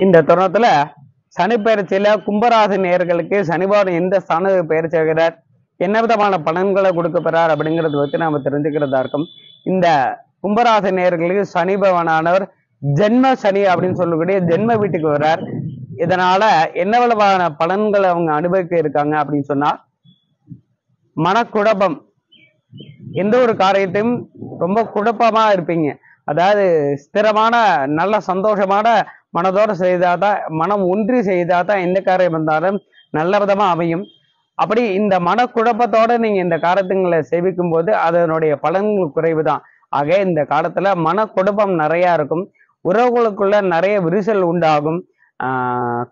இந்த தருணத்துல சனி பயிற்சியில கும்பராசி நேயர்களுக்கு சனி பகவான் எந்த ஸ்தான பயிற்சி ஆகிறார், என்ன விதமான பலன்களை கொடுக்க போறார் அப்படிங்கறத வச்சு நாம தெரிஞ்சுக்கிறதா இருக்கும். இந்த கும்பராசி நேயர்களுக்கு சனி பகவானவர் ஜென்ம சனி அப்படின்னு சொல்லக்கூடிய ஜென்ம வீட்டுக்கு வர்றார். இதனால என்ன விதமான பலன்களை அவங்க அனுபவிக்க இருக்காங்க அப்படின்னு சொன்னா, மனக்குழப்பம், எந்த ஒரு காரியத்தையும் ரொம்ப குழப்பமா இருப்பீங்க. அதாவது ஸ்திரமான நல்ல சந்தோஷமான மனதோட செய்தாதான், மனம் ஒன்றி செய்தாதான் எந்த காரியம் வந்தாலும் நல்ல விதமா அமையும். அப்படி இந்த மனக்குழப்பத்தோட நீங்க இந்த காரியங்களை சேவிக்கும் போது அதனுடைய பலன்கள் குறைவு தான். ஆக இந்த காலத்துல மனக்குழப்பம் நிறைய இருக்கும். உறவுகளுக்குள்ள நிறைய விரிசல் உண்டாகும்.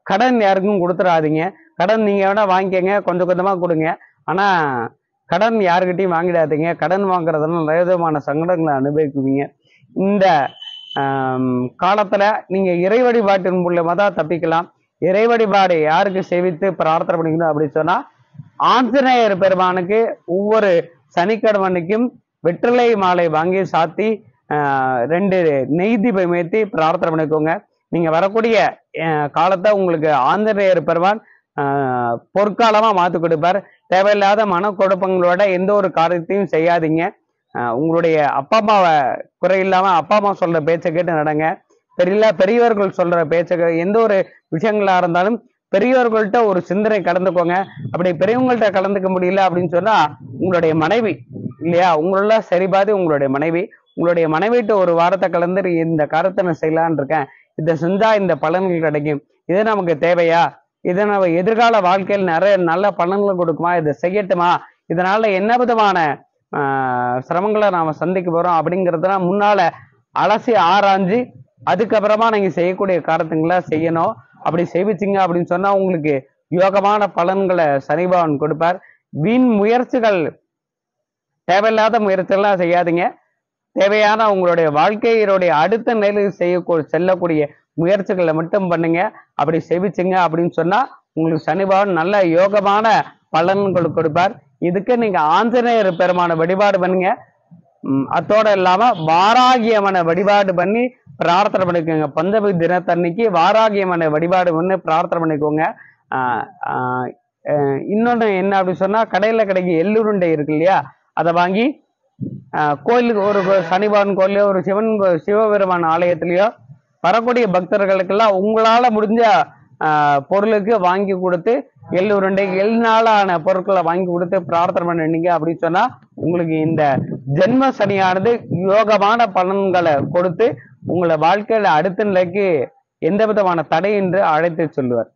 கடன் யாருக்கும் கொடுத்துடாதீங்க. கடன் நீங்க வேணா வாங்கிக்கங்க, கொஞ்சம் கொஞ்சமா கொடுங்க. ஆனா கடன் யாருக்கிட்டையும் வாங்கிடாதீங்க. கடன் வாங்குறதுனால நிறைய விதமான சங்கடங்களை அனுபவிக்குவீங்க. இந்த காலத்துல நீங்க இறை வழிபாட்டின் மூலமா தான் தப்பிக்கலாம். இறை வழிபாடு யாருக்கு சேவித்து பிரார்த்தனை பண்ணிக்கணும் அப்படின்னு சொன்னா, ஆஞ்சநேயர் பெருமானுக்கு ஒவ்வொரு சனிக்கிழமைக்கும் வெற்றிலை மாலை வாங்கி சாத்தி 2 நெய் தீபம் ஏற்றி பிரார்த்தனை பண்ணிக்கோங்க. நீங்க வரக்கூடிய காலத்தை உங்களுக்கு ஆஞ்சநேயர் பெருமான் பொற்காலமா மாத்தி கொடுப்பார். தேவையில்லாத மனக்குழப்பங்களோட எந்த ஒரு காரியத்தையும் செய்யாதீங்க. உங்களுடைய அப்பா அம்மாவை குறையில்லாம அப்பா அம்மா சொல்ற பேச்சை கேட்டு நடங்க. பெரியவர்கள் சொல்ற பேச்சை, எந்த ஒரு விஷயங்களா இருந்தாலும் பெரியவர்கள்ட்ட ஒரு சிந்தனை கலந்துக்கோங்க. அப்படி பெரியவங்கள்ட்ட கலந்துக்க முடியல அப்படின்னு சொன்னா, உங்களுடைய மனைவி இல்லையா, உங்களோட சரிபாதி உங்களுடைய மனைவிட்டு ஒரு வாரத்தை கலந்து இந்த காரியத்தை நான் செய்யலான்னு இருக்கேன், இதை செஞ்சா இந்த பலன்கள் கிடைக்கும், இது நமக்கு தேவையா, இதை நம்ம எதிர்கால வாழ்க்கையில் நிறைய நல்ல பலன்கள் கொடுக்குமா, இதை செய்யட்டுமா, இதனால என்ன விதமான சிரமங்களை நாம சந்திக்க போறோம் அப்படிங்கிறதுலாம் முன்னால அலசி ஆராய்ஞ்சு அதுக்கப்புறமா நீங்க செய்யக்கூடிய காரியங்களை செய்யணும். அப்படி செய்விச்சிங்க அப்படின்னு சொன்னா உங்களுக்கு யோகமான பலன்களை சனி பகவான் கொடுப்பார். வீண் முயற்சிகள், தேவையில்லாத முயற்சிகள்லாம் செய்யாதீங்க. தேவையான உங்களுடைய வாழ்க்கையினுடைய அடுத்த நிலையில் செல்லக்கூடிய முயற்சிகளை மட்டும் பண்ணுங்க. அப்படி செவிச்சுங்க அப்படின்னு சொன்னா உங்களுக்கு சனி பகவான் நல்ல யோகமான பலன்கள் கொடுப்பார். இதுக்கு நீங்க ஆஞ்சநேயர் பெருமான வழிபாடு பண்ணுங்க. அத்தோட இல்லாம வாராகியம்மனை வழிபாடு பண்ணி பிரார்த்தனை பண்ணிக்கோங்க. பஞ்சமி தினத்தன்னைக்கு வாராகியம்மனை வழிபாடு பண்ணி பிரார்த்தனை பண்ணிக்கோங்க. இன்னொன்று என்ன அப்படின்னு சொன்னா, கடையில கிடைக்க எள்ளுருண்டை இருக்கு இல்லையா, அதை வாங்கி கோயிலுக்கு, ஒரு சனிபகவான் கோயிலையோ ஒரு சிவபெருமான் ஆலயத்திலேயோ வரக்கூடிய பக்தர்களுக்கெல்லாம் உங்களால முடிஞ்ச பொருளுக்கு வாங்கி கொடுத்து, எள்ளுருண்டை எள்நாளான பொருட்களை வாங்கி கொடுத்து பிரார்த்தனை பண்ணிட்டீங்க அப்படின்னு சொன்னா உங்களுக்கு இந்த ஜென்ம சனியானது யோகமான பலன்களை கொடுத்து உங்களை வாழ்க்கையில அடுத்த நிலைக்கு எந்த விதமான தடை என்று அழைத்து சொல்லுவார்.